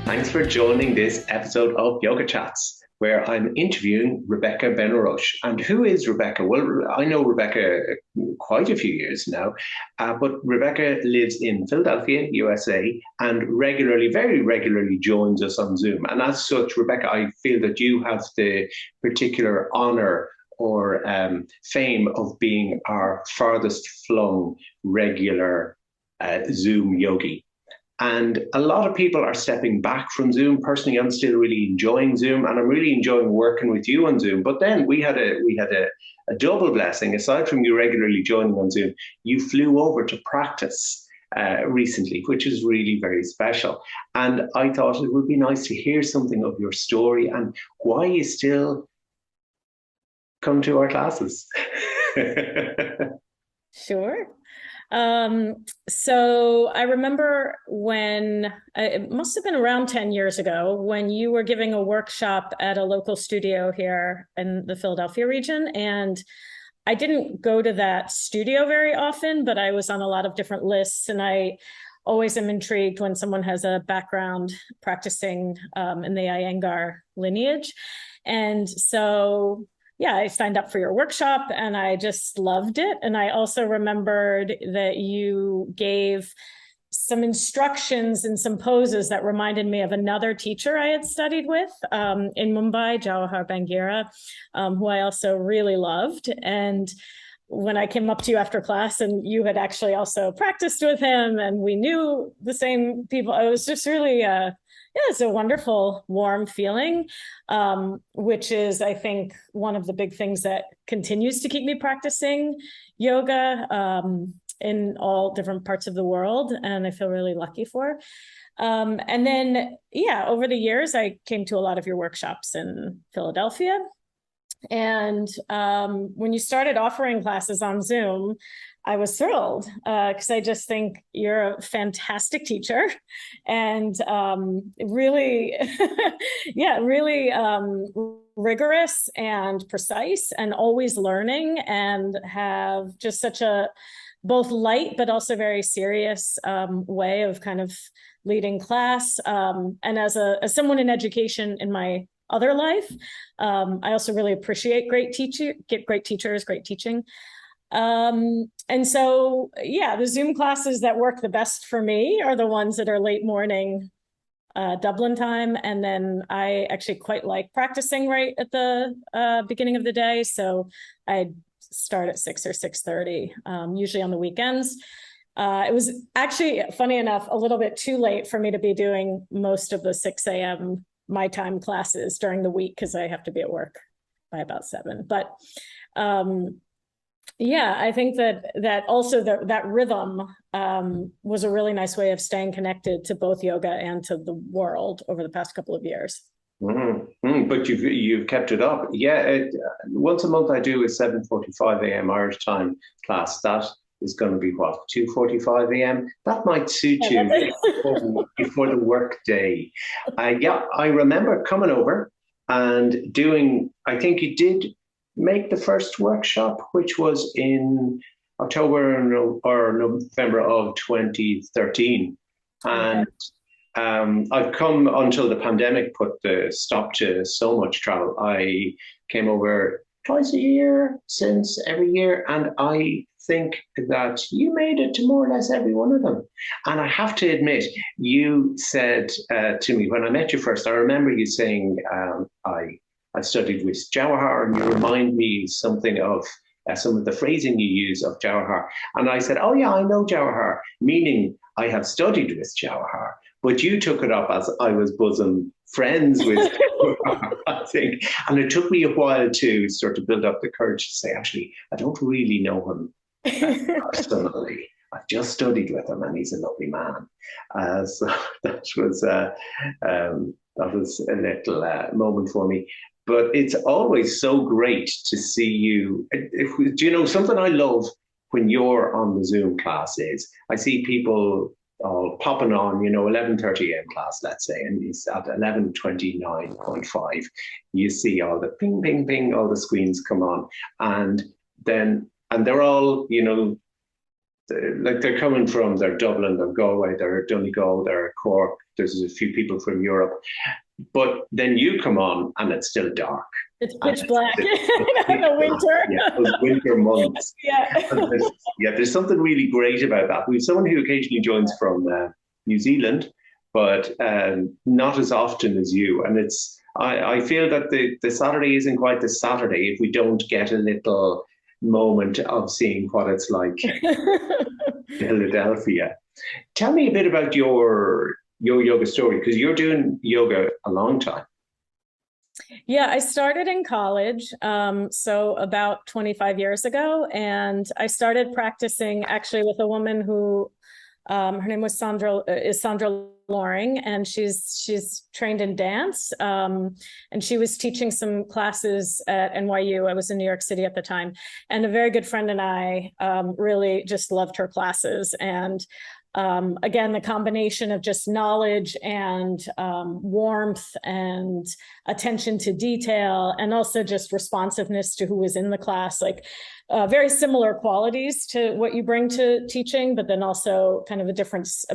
Thanks for joining this episode of Yoga Chats, where I'm interviewing Rebecca Bennaroch. And who is Rebecca? Well, I know Rebecca quite a few years now, but Rebecca lives in Philadelphia, USA, and regularly, very regularly joins us on Zoom. And as such, Rebecca, I feel that you have the particular honor or fame of being our farthest flung regular Zoom yogi. And a lot of people are stepping back from Zoom. Personally, I'm still really enjoying Zoom, and I'm really enjoying working with you on Zoom. But then we had a double blessing. Aside from you regularly joining on Zoom, you flew over to practice recently, which is really very special. And I thought it would be nice to hear something of your story and why you still come to our classes. Sure. So I remember when, it must have been around 10 years ago, when you were giving a workshop at a local studio here in the Philadelphia region. And I didn't go to that studio very often, but I was on a lot of different lists. And I always am intrigued when someone has a background practicing in the Iyengar lineage. And so yeah, I signed up for your workshop and I just loved it. And I also remembered that you gave some instructions and some poses that reminded me of another teacher I had studied with in Mumbai, Jawahar Bangira, who I also really loved. And when I came up to you after class and you had actually also practiced with him and we knew the same people, it was just really it's a wonderful, warm feeling, which is, I think, one of the big things that continues to keep me practicing yoga in all different parts of the world, and I feel really lucky for. And then, over the years, I came to a lot of your workshops in Philadelphia. And when you started offering classes on Zoom, I was thrilled because I just think you're a fantastic teacher and really, really rigorous and precise and always learning and have just such a both light but also very serious way of kind of leading class. And as someone in education in my other life, I also really appreciate great teachers, great teaching. And so, the Zoom classes that work the best for me are the ones that are late morning Dublin time. And then I actually quite like practicing right at the beginning of the day. So I start at 6 or 6:30, usually on the weekends. It was actually, funny enough, a little bit too late for me to be doing most of the 6 a.m. my time classes during the week because I have to be at work by about 7. But I think that also that rhythm was a really nice way of staying connected to both yoga and to the world over the past couple of years. But you've kept it up. Once a month I do a 7:45 a.m. Irish time class. That is going to be what, 2:45 a.m. That might suit you before the work day. I remember coming over and doing. I think you did make the first workshop, which was in October or November of 2013, and I've come until the pandemic put the stop to so much travel. I came over twice a year since every year, and I think that you made it to more or less every one of them. And I have to admit, you said to me when I met you first, I remember you saying, I studied with Jawahar, and you remind me something of some of the phrasing you use of Jawahar. And I said, oh yeah, I know Jawahar, meaning I have studied with Jawahar. But you took it up as I was bosom friends with Jawahar, I think. And it took me a while to sort of build up the courage to say, actually, I don't really know him personally. I've just studied with him and he's a lovely man. So that was a little moment for me. But it's always so great to see you. Do you know something I love when you're on the Zoom class is I see people all popping on, 11:30 a.m. class, let's say, and it's at 11:29.5. You see all the ping, ping, ping, all the screens come on, and they're all, like they're coming from, they're Dublin, they're Galway, they're Donegal, they're Cork. There's a few people from Europe, but then you come on and it's still dark. It's pitch black in the winter. Yeah, those winter months. Yeah. There's something really great about that. We have someone who occasionally joins from New Zealand, but not as often as you. And I feel that the Saturday isn't quite the Saturday if we don't get a little moment of seeing what it's like in Philadelphia. Tell me a bit about your yoga story, because you're doing yoga a long time. Yeah, I started in college, so about 25 years ago, and I started practicing actually with a woman who, her name was Sandra Loring, and she's trained in dance, and she was teaching some classes at NYU. I was in New York City at the time, and a very good friend and I really just loved her classes. And again, the combination of just knowledge and warmth and attention to detail, and also just responsiveness to who was in the class, like very similar qualities to what you bring to teaching, but then also kind of a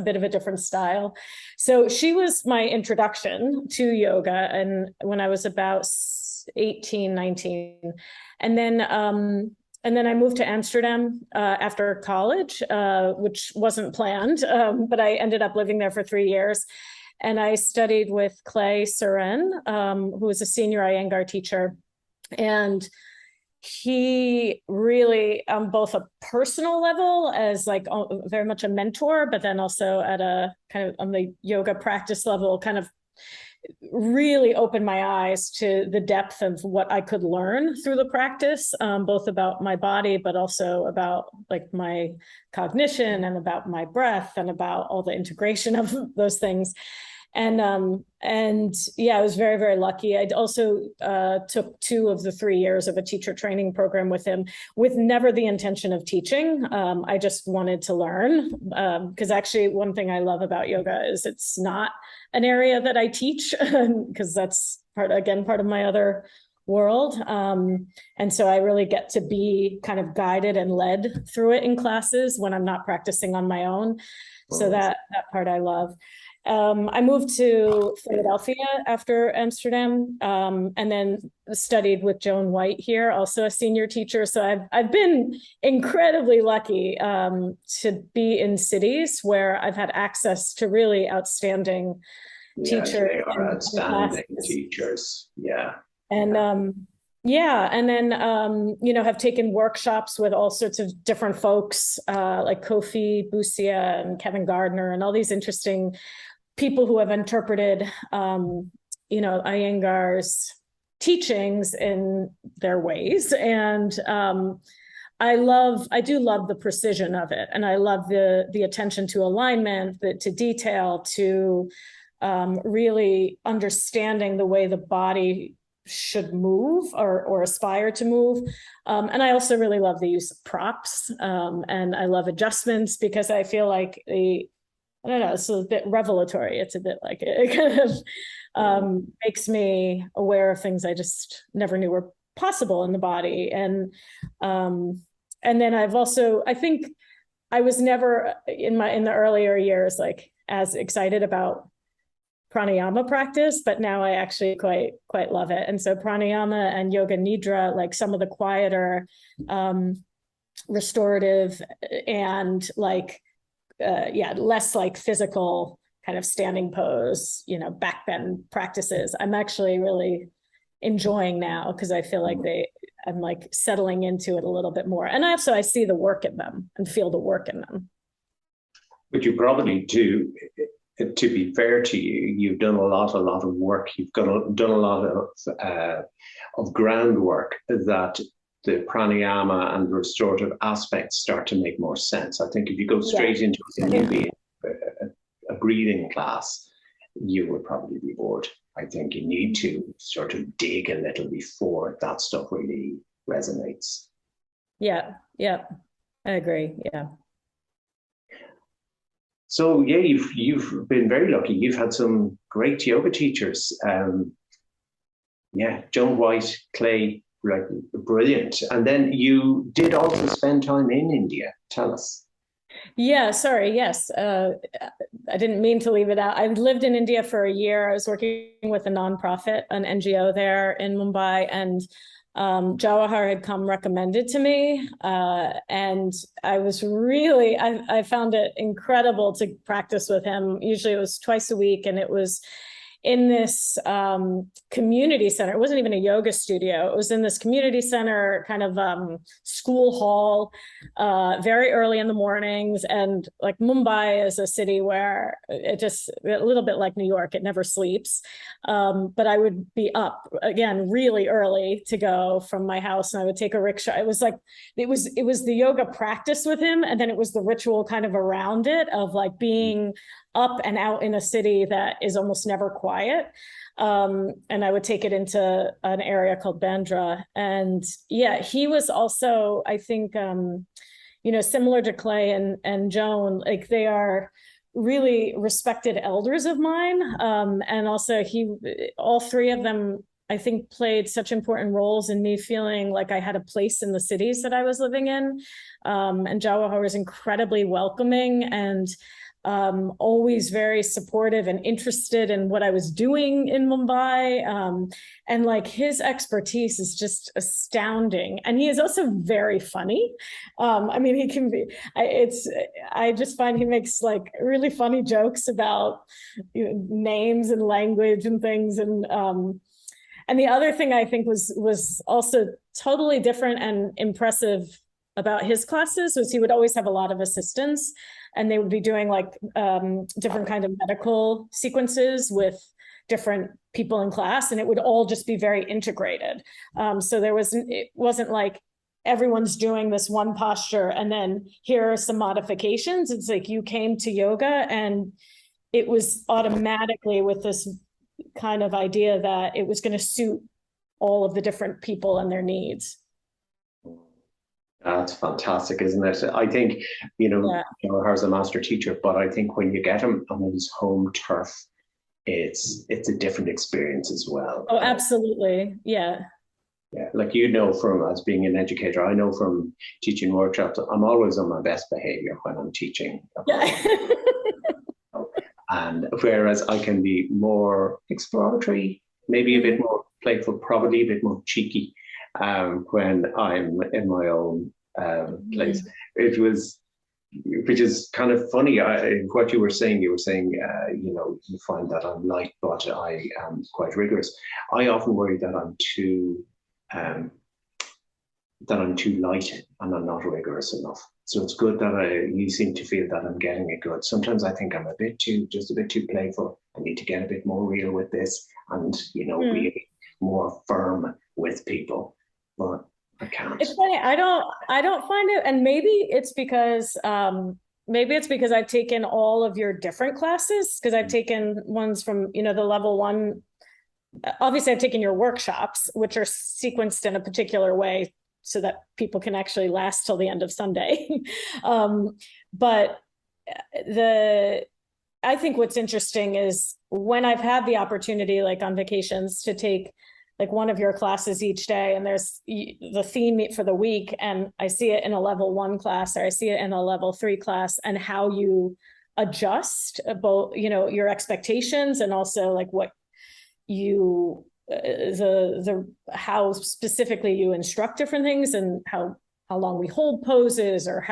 bit of a different style. So she was my introduction to yoga, and when I was about 18, 19, and then I moved to Amsterdam after college, which wasn't planned, but I ended up living there for 3 years. And I studied with Clay Suren, who was a senior Iyengar teacher. And he really, on both a personal level as like very much a mentor, but then also at a kind of on the yoga practice level, kind of really opened my eyes to the depth of what I could learn through the practice, both about my body, but also about like my cognition and about my breath and about all the integration of those things. And yeah, I was very, very lucky. I also took 2 of the 3 years of a teacher training program with him, with never the intention of teaching. I just wanted to learn, because actually one thing I love about yoga is it's not an area that I teach, because that's part of my other world. And so I really get to be kind of guided and led through it in classes when I'm not practicing on my own. So that part I love. I moved to Philadelphia after Amsterdam, and then studied with Joan White here, also a senior teacher. So I've been incredibly lucky to be in cities where I've had access to really outstanding teachers. They are outstanding teachers. Yeah. And and then have taken workshops with all sorts of different folks, like Kofi Busia and Kevin Gardner and all these interesting people who have interpreted, Iyengar's teachings in their ways. And I do love the precision of it. And I love the attention to alignment, to detail, to really understanding the way the body should move or aspire to move. And I also really love the use of props. And I love adjustments, because I feel like I don't know, it's a bit revelatory. It's a bit like it kind of makes me aware of things I just never knew were possible in the body. And then I think I was never in the earlier years like as excited about pranayama practice, but now I actually quite love it. And so pranayama and yoga nidra, like some of the quieter, restorative and like less like physical kind of standing pose, back bend practices, I'm actually really enjoying now, because I feel like I'm like settling into it a little bit more. And also I see the work in them and feel the work in them. But you probably do, to be fair to you, you've done a lot of work. You've done a lot of groundwork that the pranayama and the restorative aspects start to make more sense. I think if you go straight into a breathing class, you would probably be bored. I think you need to sort of dig a little before that stuff really resonates. Yeah, I agree. Yeah. So yeah, you've been very lucky. You've had some great yoga teachers. Joan White, Clay, like brilliant. And then you did also spend time in India. Tell us. Yeah, sorry. Yes. I didn't mean to leave it out. I lived in India for a year. I was working with a nonprofit, an NGO there in Mumbai, and Jawahar had come recommended to me. And I was really, I found it incredible to practice with him. Usually it was twice a week, and it was in this community center. It wasn't even a yoga studio. It was in this community center, kind of school hall, very early in the mornings. And like Mumbai is a city where it just, a little bit like New York, it never sleeps. But I would be up again really early to go from my house, and I would take a rickshaw. It was like, it was the yoga practice with him, and then it was the ritual kind of around it of like being up and out in a city that is almost never quiet. And I would take it into an area called Bandra. And yeah, he was also, I think, similar to Clay and Joan, like they are really respected elders of mine. And also all three of them, I think, played such important roles in me feeling like I had a place in the cities that I was living in. And Jawahar was incredibly welcoming and always very supportive and interested in what I was doing in Mumbai. And like his expertise is just astounding. And he is also very funny. I mean, he can be, I just find he makes like really funny jokes about names and language and things. And the other thing I think was also totally different and impressive about his classes was he would always have a lot of assistants, and they would be doing like different kind of medical sequences with different people in class, and it would all just be very integrated. So it wasn't like everyone's doing this one posture and then here are some modifications. It's like you came to yoga and it was automatically with this kind of idea that it was going to suit all of the different people and their needs. That's fantastic, isn't it? I think, Jawahar a master teacher, but I think when you get him on his home turf, it's a different experience as well. Oh, absolutely. Yeah. Yeah. Like, from as being an educator, I know from teaching workshops, I'm always on my best behavior when I'm teaching. Yeah. And whereas I can be more exploratory, maybe a bit more playful, probably a bit more cheeky when I'm in my own place. Which is kind of funny. What you were saying, you find that I'm light, but I am quite rigorous. I often worry that I'm too light and I'm not rigorous enough. So it's good that you seem to feel that I'm getting it good. Sometimes I think I'm just a bit too playful. I need to get a bit more real with this and, be more firm with people. But I can't. It's funny. I don't find it, and maybe it's because I've taken all of your different classes, because I've taken ones from the level one. Obviously, I've taken your workshops, which are sequenced in a particular way so that people can actually last till the end of Sunday. But I think what's interesting is when I've had the opportunity, like on vacations, to take like one of your classes each day, and there's the theme for the week, and I see it in a level 1 class, or I see it in a level 3 class, and how you adjust both, your expectations, and also like what you, how specifically you instruct different things, and how long we hold poses, or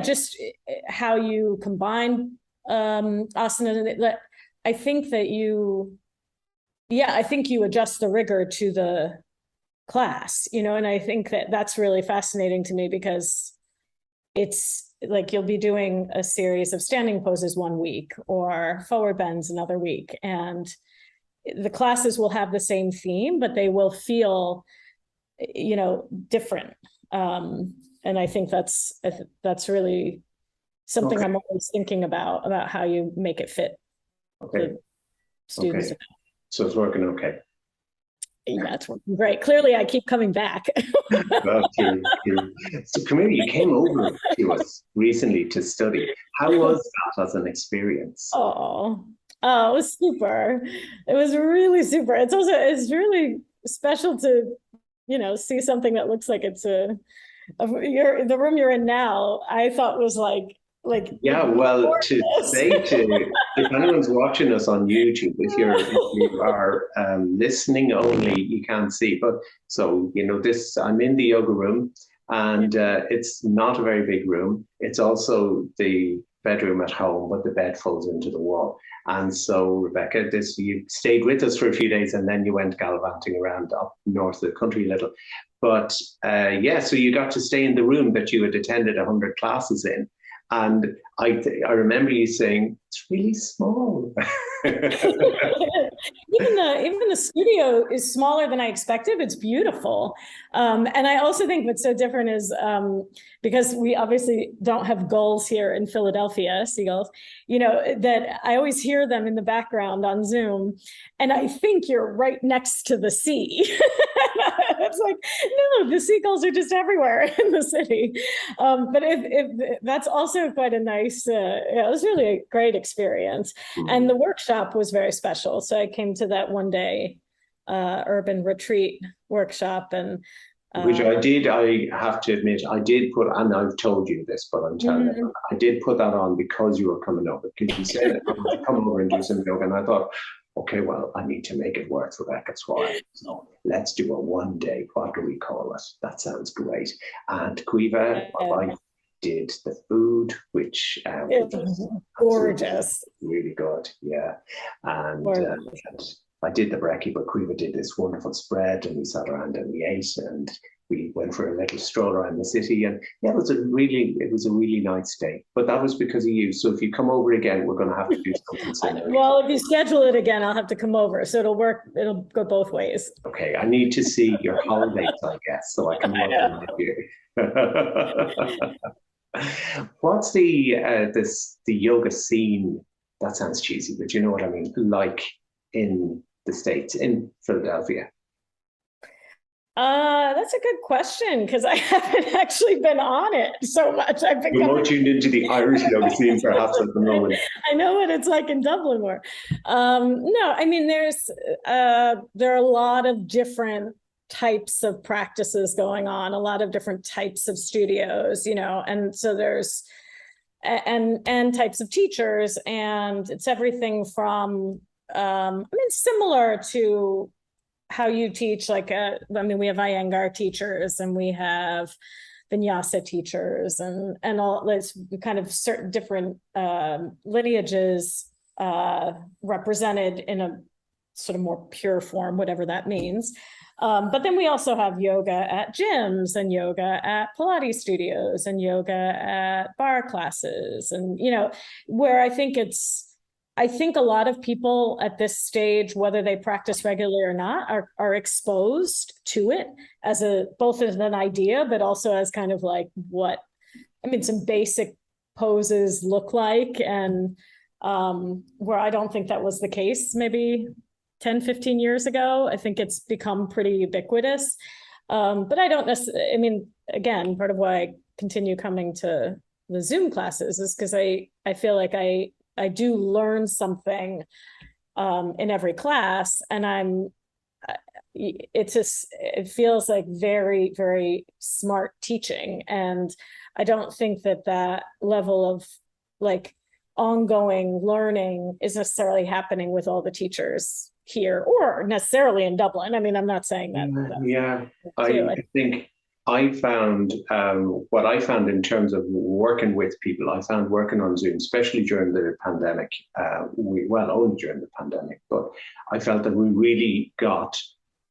just how you combine asana. I think that I think you adjust the rigor to the class, and I think that that's really fascinating to me, because it's like you'll be doing a series of standing poses one week or forward bends another week, and the classes will have the same theme, but they will feel, different. And I think that's really something I'm always thinking about how you make it fit the students. Okay. So it's working okay. Yeah, it's working great. Clearly, I keep coming back. Well, true. So, Camille, you came over to us recently to study. How was that as an experience? Oh, it was super. It was really super. It's really special to, see something that looks like it's the room you're in now, I thought was like Yeah, well, to gorgeous. say to if anyone's watching us on YouTube, if you are listening only, you can't see. But so this, I'm in the yoga room, and it's not a very big room. It's also the bedroom at home, but the bed folds into the wall. And so, Rebecca, you stayed with us for a few days, and then you went gallivanting around up north of the country a little. But yeah, so you got to stay in the room that you had attended 100 classes in. And I remember you saying, it's really small. Even the studio is smaller than I expected. It's beautiful. And I also think what's so different is because we obviously don't have gulls here in Philadelphia, seagulls, that I always hear them in the background on Zoom. And I think you're right next to the sea. It's like, no, the seagulls are just everywhere in the city. But if that's also quite a nice, it was really a great experience. And the workshop was very special. So I came to that one day urban retreat workshop, and which I did, I have to admit, I did put, and I've told you this, but I'm telling you, I did put that on because you were coming over, because you said, come over and do some yoga. And I thought, okay, well, I need to make it worth Rebecca's while. So let's do a 1 day, what do we call it? That sounds great. And Caoimhe, my wife, did the food, which was gorgeous. Really good, yeah. And I did the brekkie, but Caoimhe did this wonderful spread, and we sat around and we ate, and we went for a little stroll around the city. And yeah, it was a really nice day. But that was because of you. So if you come over again, we're going to have to do something similar. Well, if you schedule it again, I'll have to come over. So it'll work. It'll go both ways. Okay, I need to see your holidays, I guess, so I can work with you. What's the yoga scene? That sounds cheesy, but you know what I mean. Like in the States, in Philadelphia. That's a good question, because I haven't actually been on it so much. We're more tuned into the Irish yoga scene, perhaps, at the moment. I know what it's like in Dublin more. No, I mean, there are a lot of different types of practices going on, a lot of different types of studios, and so there's and types of teachers, and it's everything from similar to how you teach, we have Iyengar teachers, and we have vinyasa teachers, and all this kind of certain different lineages represented in a sort of more pure form, whatever that means. But then we also have yoga at gyms, and yoga at Pilates studios, and yoga at bar classes. And, where I think a lot of people at this stage, whether they practice regularly or not, are exposed to it both as an idea, but also as kind of like some basic poses look like. And where I don't think that was the case maybe 10, 15 years ago. I think it's become pretty ubiquitous. But I don't necessarily, again, part of why I continue coming to the Zoom classes is because I feel like I do learn something in every class, and it feels like very, very smart teaching. And I don't think that level of ongoing learning is necessarily happening with all the teachers here, or necessarily in Dublin. I'm not saying that. Yeah, I think I found what I found in terms of working with people, I found working on Zoom, especially during the pandemic, only during the pandemic, but I felt that we really got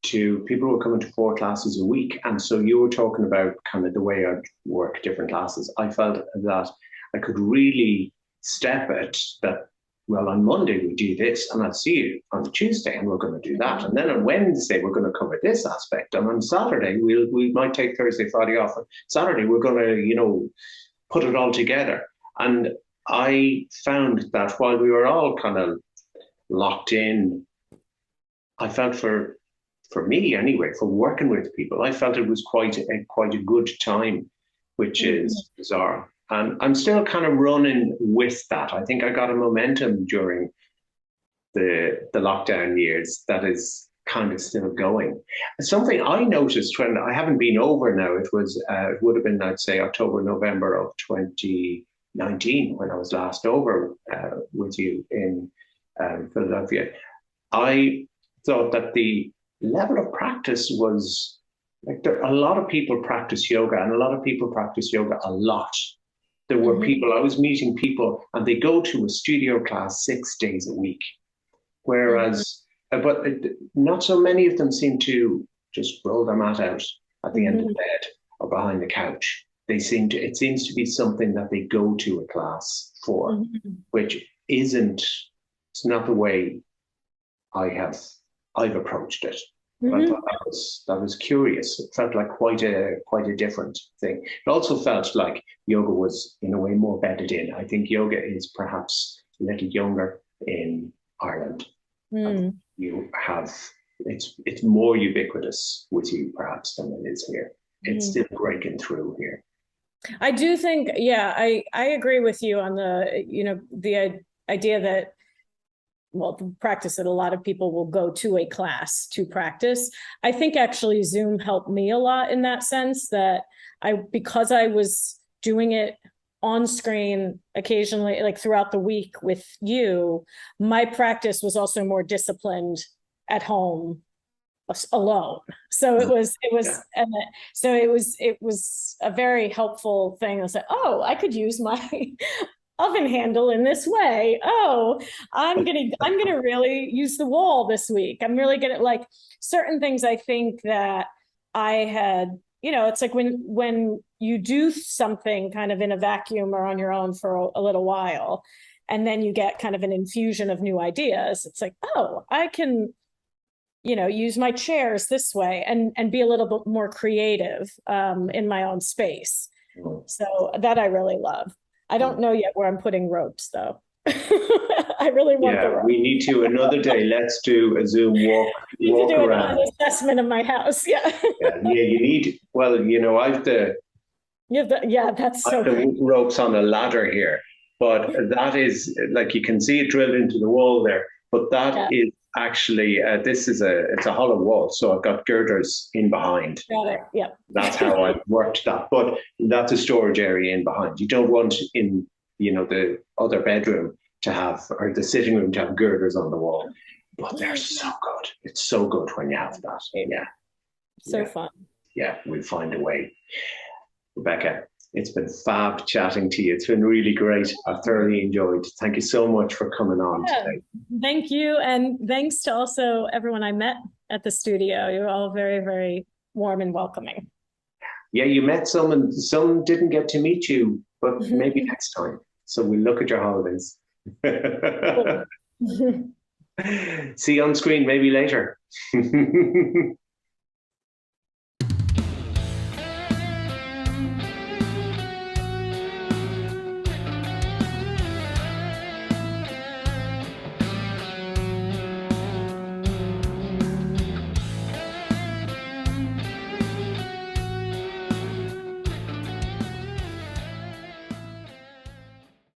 to, people were coming to 4 classes a week. And so you were talking about kind of the way I work different classes. I felt that I could really step it, that, well, on Monday we do this, and I'll see you on Tuesday, and we're going to do that. And then on Wednesday, we're going to cover this aspect. And on Saturday, we might take Thursday, Friday off. On Saturday, we're going to, put it all together. And I found that while we were all kind of locked in, I felt for me anyway, for working with people, I felt it was quite a good time, which is bizarre. And I'm still kind of running with that. I think I got a momentum during the lockdown years that is kind of still going. Something I noticed when I haven't been over now, it would have been, I'd say, October, November of 2019 when I was last over with you in Philadelphia. I thought that the level of practice was like a lot of people practice yoga, and a lot of people practice yoga a lot. There were people, I was meeting people, and they go to a studio class 6 days a week, whereas, but not so many of them seem to just roll their mat out at the end of the bed or behind the couch. It seems to be something that they go to a class for, which it's not the way I've approached it. But I thought that was curious. It felt like quite a different thing. It also felt like yoga was in a way more bedded in. I think yoga is perhaps a little younger in Ireland. You have it's more ubiquitous with you perhaps than it is here. It's still breaking through here. I do think, yeah, I agree with you on the idea that, well, the practice that a lot of people will go to a class to practice. I think actually Zoom helped me a lot in that sense, that because I was doing it on screen occasionally, like throughout the week with you, my practice was also more disciplined at home alone. So it was a very helpful thing. I was like, oh, I could use my oven handle in this way. Oh, I'm gonna really use the wall this week. I'm really gonna, like, certain things I think that I had, it's like when you do something kind of in a vacuum or on your own for a little while, and then you get kind of an infusion of new ideas. It's like, oh, I can, use my chairs this way and be a little bit more creative in my own space. So that I really love. I don't know yet where I'm putting ropes, though. I really want the ropes. We need to another day. Let's do a Zoom walk around. An assessment of my house. Yeah. You need. Well, I've the ropes on a ladder here, but that is like, you can see it drilled into the wall there. But that is actually it's a hollow wall, so I've got girders in behind. Got it. Yeah. That's how I worked that. But that's a storage area in behind. You don't want in the other bedroom to have, or the sitting room to have girders on the wall. But they're so good. It's so good when you have that. Yeah. So fun. Yeah, we'll find a way. Rebecca, it's been fab chatting to you. It's been really great. I've thoroughly enjoyed. Thank you so much for coming on today. Thank you. And thanks to also everyone I met at the studio. You're all very, very warm and welcoming. Yeah, you met some, and some didn't get to meet you, but maybe next time. So we'll look at your holidays. See you on screen maybe later.